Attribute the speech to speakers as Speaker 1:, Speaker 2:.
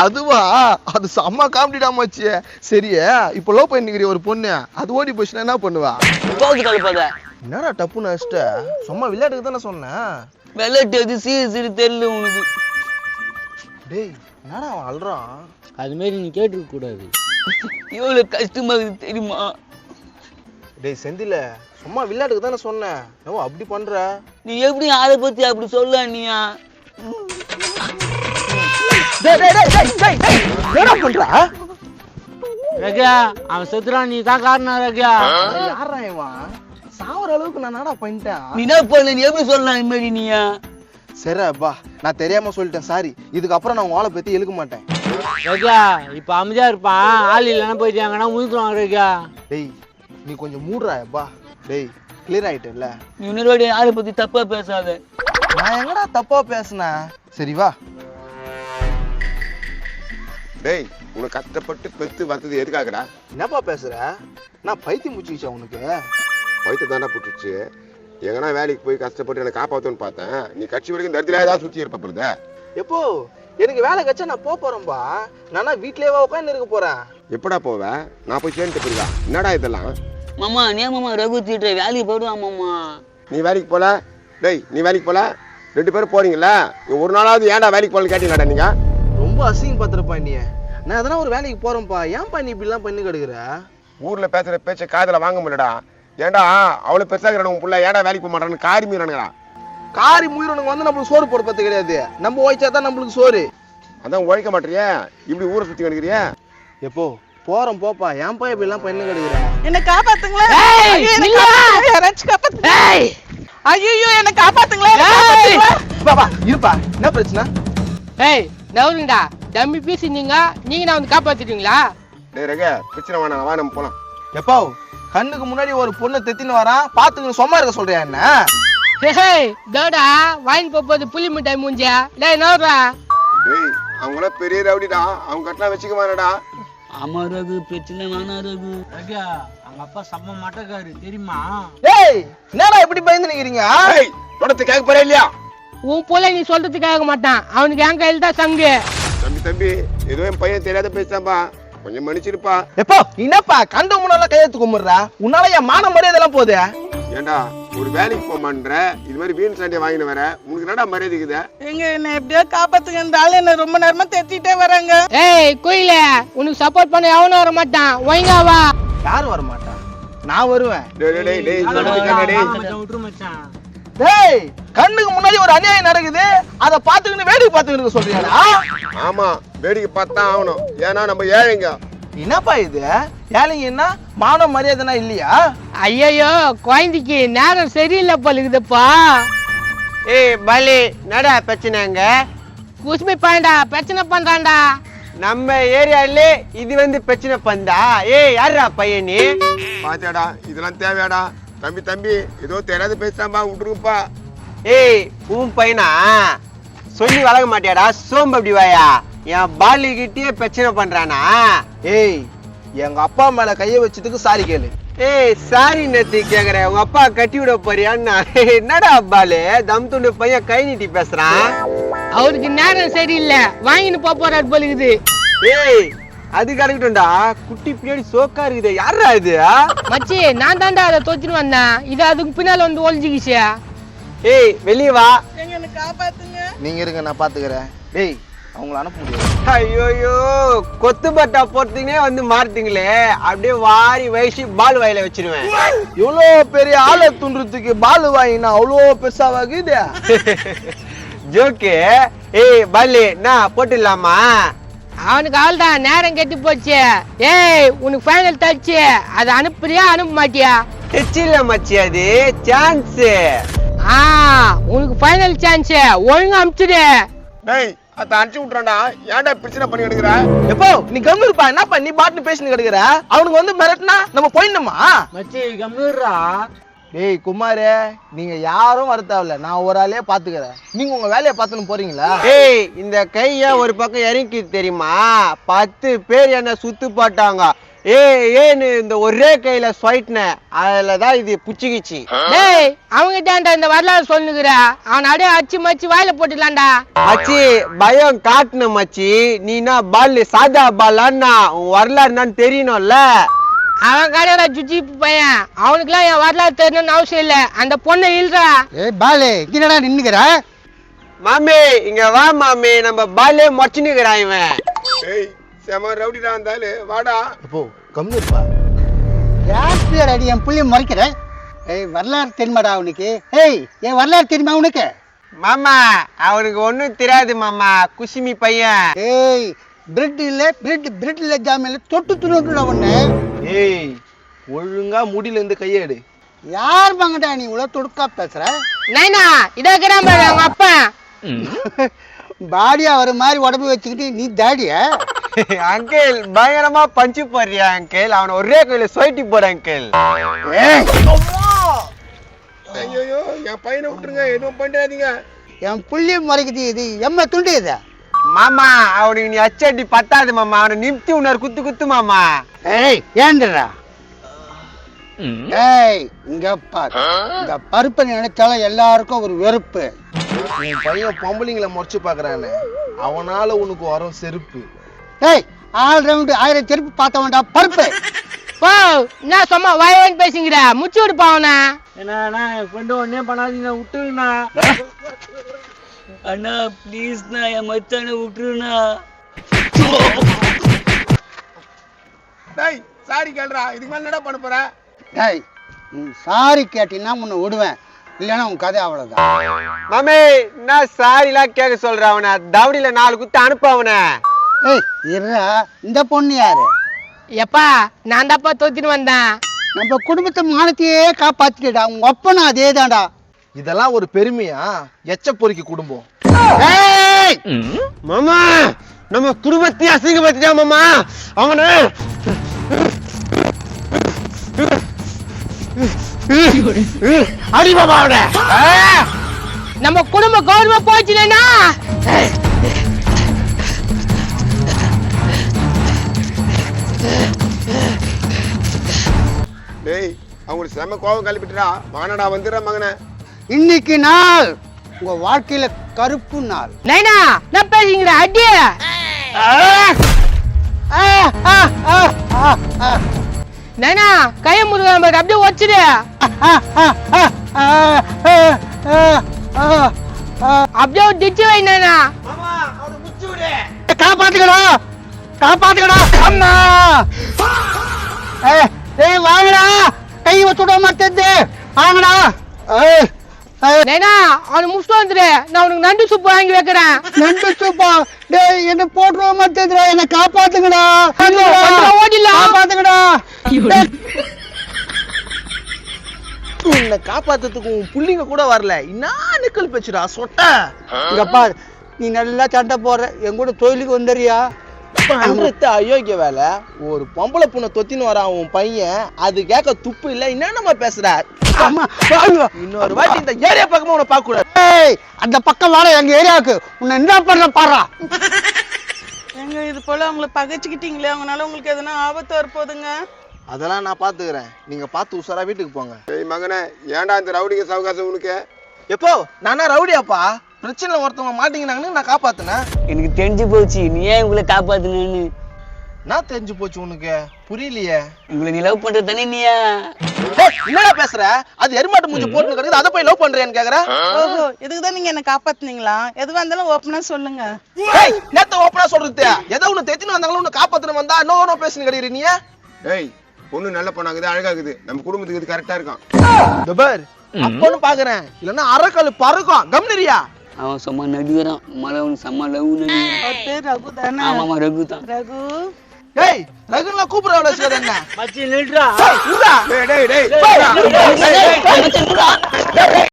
Speaker 1: அதுவா அது செம்ம காமெடிடா மச்சி. சரியா இப்போ லவ் பண்ணிக்கிற ஒரு பொண்ணு அது ஓடி போச்சுன்னா என்ன பண்ணுவா? என்னடா டப்புன்னு அடிச்சிட்ட? சும்மா விளையாட்டுக்கு தானே சொன்னேன்.
Speaker 2: விளையாட்டு அது சீரியஸ் தெரியல உனக்கு.
Speaker 1: டேய் என்னடா அவன் அல்றான்?
Speaker 3: அது மாதிரி நீ கேட்டுக்க கூடாது.
Speaker 2: எவ்வளவு கஷ்டமா இருக்கு தெரியுமா?
Speaker 1: டேய் செந்தில சும்மா விளையாட்டுக்கு தானே சொன்னேன். ஏன் அப்படி பண்ற?
Speaker 2: நீ எப்படி அதை பத்தி அப்படி சொல்ல நீயா?
Speaker 1: என்னடா பண்ற?
Speaker 3: ரக்யா அவன் செத்துறான், நீ தான் காரணம். ரக்யா
Speaker 1: யாரா இவன்? சாவற அளவுக்கு நான் என்னடா பண்ணிட்டேன்?
Speaker 2: நீ என்ன பண்ணல? நீ எப்படி சொல்லலாம் இந்த மாதிரி நீயா?
Speaker 1: சரி அப்பா நான் தெரியாம சொல்லிட்டேன், சாரி. இதுக்கப்புறம் நான் உங்களை பத்தி எழுக்க மாட்டேன்.
Speaker 3: ரக்யா இப்ப அமைதியா இருப்பான், ஆள் இல்லைன்னா போயிட்டாங்கன்னா முழுத்துவாங்க. ரக்யா
Speaker 1: டேய் நீ கொஞ்சம் மூடுறா அப்பா. டேய் கிளியர் ஆயிட்டல.
Speaker 2: நீ இன்னொரு யாரை பத்தி தப்பா பேசாத.
Speaker 1: நான் எங்கடா தப்பா பேசுனேன்? சரி வா.
Speaker 4: டேய் உனக்கு கஷ்டப்பட்டு பெத்து வந்தது எதுக்காகடா?
Speaker 1: என்னப்பா பேசுற? நான் பைத்தியம் முடிச்சுச்சா உனக்கு?
Speaker 4: வயிற்று தானே புட்டுச்சு. எங்கன்னா வேலைக்கு போய் கஷ்டப்பட்டு எனக்கு காப்பாத்தோன்னு பார்த்தேன். நீ கட்சி வரைக்கும் இந்த இடத்துல ஏதாவது சுற்றி இருப்ப.
Speaker 1: எப்போ எனக்கு வேலை கச்சா நான் போறேன்பா. நானா வீட்லயே உட்காந்து இருக்க போறேன்.
Speaker 4: எப்படா போவ? நான் போய் சேர்ந்துட்டு போயிருக்கா? என்னடா இதெல்லாம்?
Speaker 2: மாமா நீ மாமா ரகு திட்டுற வேலைக்கு போயிடுவான் மாமா.
Speaker 4: நீ வேலைக்கு போல? டேய் நீ வேலைக்கு போல? 2 பேரும் போறீங்களா? ஒரு நாளாவது ஏன்டா வேலைக்கு போகலன்னு கேட்டீங்களாடா நீங்க?
Speaker 1: ரொம்ப அசிங்கம் பார்த்துருப்பா நீ. நான் எதனா ஒரு வேலைக்கு போறேன்ப்பா. ஏன்பா நீ இப்படிலாம் பண்ணி கிடக்குற?
Speaker 4: ஊர்ல பேசுற பேச்ச காதுல வாங்க முடியலடா. ஏன்டா அவ்வளவு பெருசாக உன் புள்ள ஏன்டா வேலைக்கு போக மாட்டான்னு காரி மீறானுங்களா?
Speaker 1: காரி முயறவனுக்கு வந்து நம்மளுக்கு சோறு போட பத்து கிடையாது. நம்ம உழைச்சாதான் நம்மளுக்கு சோறு.
Speaker 4: அதான் உழைக்க மாட்டியா? இப்படி ஊரை சுத்தி கிடக்குறியா?
Speaker 1: எப்போ போறோம் போப்பா. ஏன்பா இப்படி எல்லாம் பண்ணி கிடக்குற?
Speaker 5: என்ன காப்பாத்துங்களா? யாராச்சும் காப்பாத்துங்க. ஐயோ என்ன காப்பாத்துங்களா?
Speaker 1: பாப்பா இருப்பா. என்ன பிரச்சனை?
Speaker 6: ஏய் நவுருங்கடா, டம்மி பேசினீங்க, நீங்க நான் வந்து காப்பாத்திட்டீங்களா?
Speaker 4: டேய் ரக பிரச்சனை வேணாம், வா நம்ம போலாம்.
Speaker 1: எப்போ கண்ணுக்கு முன்னாடி ஒரு பொண்ணு தெத்தின்னு வரான், பாத்துக்கு சும்மா இருக்க சொல்றியா என்ன?
Speaker 6: ஹேய் டோடா வாயின் போறது புலி மிட்டாய் மூஞ்சியா. டேய் நவுரா.
Speaker 4: டேய் அவங்கள பெரிய ரவுடிடா, அவங்க கட்டலாம் வச்சுக்க வேணாடா.
Speaker 2: ஆமா ரகு பிரச்சனை வேணா ரகு.
Speaker 3: ரக்யா அவங்க அப்பா செம்ம மட்டக்காரு தெரியுமா?
Speaker 1: ஏய் என்னடா இப்படி பயந்து நிக்கிறீங்க?
Speaker 4: ஏய் தொடத்து கேட்க போறே இல்லையா?
Speaker 6: உன் போல நீ சொல்றதுக்கு கேட்க மாட்டான். அவனுக்கு என் கையில் தான் சங்கு.
Speaker 4: தம்பி ஏதோ என் பையன் தெரியாத பேசாம்பா, கொஞ்சம் மன்னிச்சிருப்பா.
Speaker 1: எப்போ என்னப்பா கண்ட முன்னால கையெழுத்து கும்பிடுறா? உன்னால என் மான மரியாதை எல்லாம் போகுது.
Speaker 4: ஏண்டா ஒரு வேலைக்கு போமான்ற இது மாதிரி வீண் சண்டையை வாங்கின வர உனக்கு என்னடா மரியாதை இருக்குதா?
Speaker 5: எங்க என்ன எப்படியோ காப்பாத்துங்கன்றாலும் என்ன ரொம்ப நேரமா தெத்திட்டே வராங்க.
Speaker 6: ஏய் கோயில உனக்கு சப்போர்ட் பண்ண எவனும் வர மாட்டான். ஒழுங்கா வா.
Speaker 1: யாரும் வர மாட்டான், நான் வருவேன்.
Speaker 4: டேய் டேய் டேய்
Speaker 3: விட்டுரு மச்சான்.
Speaker 1: டேய் கண்ணுக்கு முன்னாடி ஒரு அநியாயம் நடக்குது, அதை பாத்துக்கிட்டு வேடிக்கை பாத்துக்கிட்டு சொல்றியாடா?
Speaker 4: ஆமா வேடிக்கை பார்த்தா ஆகணும், ஏன்னா நம்ம ஏழைங்க.
Speaker 1: என்னப்பா இது? ஏழைங்க என்ன மான மரியாதைனா இல்லையா?
Speaker 6: ஐயோ குழந்தைக்கு நேரம் சரியில்லை போலுக்குதுப்பா.
Speaker 7: ஏய் பலி நடா பிரச்சனைங்க.
Speaker 6: குஸ்மி பாண்டா பிரச்சனை பண்றான்டா
Speaker 7: நம்ம ஏரியாலே. இது வந்து பிரச்சனை பந்தா. ஏய் யாரா பையனி?
Speaker 4: பாத்தியாடா இதெல்லாம் தேவையாடா? தம்பி ஏதோ தெரியாத பேசாம்பா, விட்டுருப்பா.
Speaker 7: ஏய் உன் பையனா சொல்லி வளர்க்க மாட்டியாடா? சோம்பு அப்படி வாயா. என் பாலி கிட்டே பிரச்சனை பண்றானா?
Speaker 1: ஏய் எங்க அப்பா மேல கைய வச்சதுக்கு சாரி கேளு.
Speaker 7: ஏய் சாரி நத்தி கேக்குற, உங்க அப்பா கட்டி விட போறியான்னா? என்னடா பாலு தம் துண்டு பையன் கை நீட்டி பேசுறான்.
Speaker 6: அவருக்கு நேரம் சரியில்லை, வாங்கின்னு போறாரு போலுக்குது.
Speaker 7: ஏய் அது கிடக்கட்டும்டா, குட்டி பின்னாடி சோக்கா இருக்குது. யாரா இது?
Speaker 6: மச்சி நான் தாண்டா அதை தோச்சுன்னு வந்தேன். இது அதுக்கு பின்னால வந்து ஒழிஞ்சுக்கிச்சு.
Speaker 7: ஏய் வெளியே வா.
Speaker 5: எங்க என்ன காப்பாத்துங்க.
Speaker 1: நீங்க இருங்க நான் பாத்துக்கிறேன். டேய் அவங்கள அனுப்ப முடியாது.
Speaker 7: ஐயோயோ கொத்து பட்டா போறதுக்குனே வந்து மாறுத்தீங்களே. அப்படியே வாரி வயசு பால் வாயில வச்சிருவேன்.
Speaker 1: இவ்வளோ பெரிய ஆளை துண்டுறதுக்கு பால் வாங்கினா அவ்வளோ பெருசா வாங்குது.
Speaker 7: ஜோக்கு. ஏய் பாலு நான் போட்டுடலாமா?
Speaker 6: அவனுக்கு அவள்தான் நேரம் கெட்டு போச்சு. ஏய் உனக்கு ஃபைனல் தச்சு, அதை அனுப்புறியா அனுப்ப மாட்டியா?
Speaker 7: டச்சில்ல மச்சி, அது சான்ஸ்.
Speaker 6: உனக்கு ஃபைனல் சான்ஸ், ஒழுங்கா அனுப்பிச்சிடு.
Speaker 4: டேய் அத அனுப்பிச்சு விட்டுறான்டா, ஏன்டா பிரச்சனை பண்ணி எடுக்கிற?
Speaker 1: எப்போ நீ கம்மி இருப்பா. என்னப்பா நீ பாட்டு பேசின்னு கிடக்குற? அவனுக்கு வந்து மிரட்டினா நம்ம போயிடணுமா?
Speaker 3: மச்சி கம்மிடுறா.
Speaker 1: டேய் குமாரே, நீங்க யாரும் வர தேவையில்ல, நான் ஒரு ஆளே பாத்துக்கிறேன். நீங்க உங்க வேலையை பார்த்துன்னு போறீங்களா?
Speaker 7: ஏய் இந்த கைய ஒரு பக்கம் இறங்கி தெரியுமா? 10 பேர் என்ன சுத்து போட்டாங்க. ஏன்னு இந்த ஒரே கையில சொயிட்ன அதுலதான் இது புச்சிக்கிச்சு.
Speaker 6: டேய் அவங்க தான்டா இந்த வரலாறு சொல்லுங்கிற அவன் அப்படியே அச்சு மச்சு வாயில போட்டுக்கலாம்டா.
Speaker 7: மச்சி பயம் காட்டுன மச்சி. நீனா பால் சாதா பாலான்னா உன் வரலாறு என்னன்னு தெரியணும்ல.
Speaker 6: அவன் கடையோட ஜுஜி பையன், அவனுக்குலாம் என் வரலாறு தெரியணும்னு அவசியம் இல்ல. அந்த பொண்ணை இல்லடா.
Speaker 8: ஏய் பாலு இங்கடா நின்னுக்கிற?
Speaker 7: மாமி இங்க வா மாமி, நம்ம பாலே மொச்சுனுக்குறான் இவன்.
Speaker 4: ஏய் செம ரவுடிடா இருந்தாலும் வாடா.
Speaker 1: இப்போ கம்மி இருப்பா.
Speaker 8: யார் அடி என் புள்ளைய முறைக்கிற? ஏய் வரலாறு தெரியுமாடா அவனுக்கு? ஏய் என் வரலாறு தெரியுமா உனக்கு?
Speaker 7: மாமா அவனுக்கு ஒண்ணும் தெரியாது மாமா, குசிமி பையன்.
Speaker 8: ஏய் பிரெட் இல்ல ஜாம் இல்ல தொட்டு துணுக்குடா ஒண்ணு.
Speaker 1: ஏய் ஒழுங்கா முடியில இருந்து கையேடு.
Speaker 8: யார் வாங்கடா நீ இவ்வளவு தொடுக்கா பேசுற?
Speaker 6: நைனா இதோ இருக்கிறான் பாரு அவங்க அப்பா.
Speaker 8: பாடியா வர மாதிரி உடம்பு வச்சுக்கிட்டு நீ தாடியா?
Speaker 7: அங்கிள் பயங்கரமா பஞ்சு போறியா அங்கிள்? அவனை ஒரே கையில சொயிட்டி போற அங்கிள்.
Speaker 4: ஐயோ என் பையனை விட்டுருங்க, எதுவும் பண்ணிடாதீங்க.
Speaker 8: என் புள்ளிய முறைக்குது இது எம்ம துண்டு இது.
Speaker 7: மாமா அவனுக்கு நீ அச்சடி பத்தாது மாமா, அவனை நிமித்தி உணர் குத்து குத்து மாமா.
Speaker 8: ஏய் ஏண்டா? ஏய் இங்க பாரு, இந்த பருப்பை நினைச்சாலும் எல்லாருக்கும் ஒரு வெறுப்பு.
Speaker 1: உன் பையன் பொம்பளைங்களை முறைச்சு பாக்குறானே, அவனால உனக்கு வரும் செருப்பு.
Speaker 8: ஏய் ஆல் ரவுண்டு 1000 செருப்பு பார்த்தவன்டா பருப்பு.
Speaker 6: போ என்ன சும்மா வாயவான்னு பேசுங்கிற, முச்சு விடுப்பா அவனை.
Speaker 3: என்ன என் ஃப்ரெண்டு ஒன்னே பண்ணாதீங்க, விட்டுருண்ணா.
Speaker 2: அண்ணா ப்ளீஸ்ண்ணா, என் மச்சானை விட்டுருண்ணா.
Speaker 4: டேய் சாரி கேளுடா, இதுக்கு மேல என்னடா பண்ண போற?
Speaker 8: டேய் நீ சாரி கேட்டீங்கன்னா உன்னை விடுவேன், இல்லைன்னா உன் கதை அவ்வளவுதான்.
Speaker 7: மாமே நான் சாரிலாம் கேட்க சொல்றேன் அவனை, தவடியில 4 குத்து அனுப்ப அவனை.
Speaker 8: ஏய் இருடா, இந்த பொண்ணு யாரு?
Speaker 6: எப்பா நான் தாப்பா தோத்தின்னு வந்தேன்.
Speaker 8: நம்ம குடும்பத்தை மானத்தையே காப்பாத்திட்டா, உங்க அப்பனும் அதே தான்டா.
Speaker 1: இதெல்லாம் ஒரு பெருமையா? எச்ச பொறுக்கி குடும்பம்.
Speaker 8: ஏய்
Speaker 7: மாமா நம்ம குடும்பத்தையும் அசிங்கப்படுத்திட்டா மாமா அவனை. அடி மாமா அவனை.
Speaker 6: நம்ம குடும்ப கௌரவமா போச்சுனா
Speaker 4: டேய் அவங்களுக்கு செம கோவம் கழிப்பிட்டுடா. வானடா வந்துடுற மகனே.
Speaker 8: இன்னைக்கு நாள் உங்க வாழ்க்கையில கருப்பு நாள்.
Speaker 6: நைனா நான் பேசுங்கிற அடி. நைனா கைய முருகன் பாரு, அப்படியே வச்சிடு. அப்படியே டிச்சு வை நைனா.
Speaker 8: காப்பாத்துக்கடா காப்பாத்துக்கடா அம்மா. ஏய் வாங்கடா, கை வச்சுட மாட்டேது, வாங்கடா.
Speaker 6: நைனா அவனை முடிச்சுட்டு வந்துடு, நான் உனக்கு நண்டு சூப்பு வாங்கி வைக்கிறேன்.
Speaker 8: நண்டு சூப்பா? டேய் என்ன போட்டுற மாட்டேதுடா, என்ன காப்பாத்துக்கடா.
Speaker 6: ஓடிடலாம்.
Speaker 8: காப்பாத்துக்கடா.
Speaker 1: உன்னை காப்பாத்துறதுக்கு உன் புள்ளிங்க கூட வரல, என்ன நிக்கல் பேச்சுடா சொட்ட.
Speaker 8: இங்க பாரு, நீ நல்லா சண்டை போடுற, என் கூட தொழிலுக்கு வந்துறியா?
Speaker 1: பண்றது அயோக்கிய வேலை. ஒரு பொம்பளை பொண்ணை தொத்தின்னு வரான் உன் பையன், அது கேட்க துப்பு இல்ல. என்னென்னமா பேசுற?
Speaker 8: அம்மா, வாங்க.
Speaker 1: இன்னொரு வாட்டி இந்த ஏரியா பக்கமா உன்னை பார்க்க கூடாது.
Speaker 8: ஏய் அந்த பக்கம் வாடா, எங்க ஏரியாவுக்கு. உன்னை என்ன பண்ற பாடுறா.
Speaker 5: எங்க இது போல அவங்கள பகைச்சுக்கிட்டீங்களே, அவங்களால உங்களுக்கு எதனா ஆபத்து வரப்போகுதுங்க.
Speaker 1: அதெல்லாம் நான் பாத்துக்கிறேன், நீங்க பார்த்து உஷாரா வீட்டுக்கு போங்க.
Speaker 4: டேய் மகனே, ஏன்டா இந்த ரவுடிங்க சவகாசம் உனக்கு?
Speaker 1: எப்போ நானா ரவுடியாப்பா? பிரச்சனை ஒருத்தவங்க மாட்டீங்கன்னாங்கன்னு நான் காப்பாத்தினேன்.
Speaker 2: எனக்கு தெரிஞ்சு போச்சு நீ ஏன் உங்களை காப்பாத்துனேன்னு.
Speaker 1: நான் தெரிஞ்சு போச்சு உனக்கு? புரியலையே.
Speaker 2: உங்களை நீ லவ் பண்ற தானே நீயா?
Speaker 1: என்னடா பேசுற? அது எருமாட்டு மூஞ்சி போட்டு கிடக்குது, அதை போய் லவ் பண்றேன்னு கேக்குற?
Speaker 5: ஓஹோ, இதுக்குதான் நீங்க என்ன காப்பாத்துனீங்களா? எதுவா இருந்தாலும் ஓப்பனா சொல்லுங்க.
Speaker 1: நேத்த ஓப்பனா சொல்றது, ஏதோ உன்னை தெத்தின்னு வந்தாங்களோ உன்னை காப்பாத்துன்னு வந்தா நோ நோ பேசுன்னு கிடையாது நீ.
Speaker 4: டேய் பொண்ணு நல்ல பொண்ணாகுது, அழகாகுது, நம்ம குடும்பத்துக்கு இது கரெக்டா இருக்கான்.
Speaker 1: துபர் அப்பன்னு பாக்குறேன், இல்லன்னா அரைக்கல் பறக்கும். கம்னரியா
Speaker 2: அவன் சும்மா நடிக்கிறான், மழை அவனுக்கு செம்ம லவ் நடிக்கிறான்.
Speaker 5: அவர் பேர் ரகு தானே?
Speaker 2: ஆமாமா ரகு தான்.
Speaker 5: ரகு
Speaker 1: டேய் ரகுன்னா கூப்பிடுற என்ன?
Speaker 3: மச்சி நில்றா.
Speaker 1: டேய்
Speaker 4: டேய் டேய் டேய்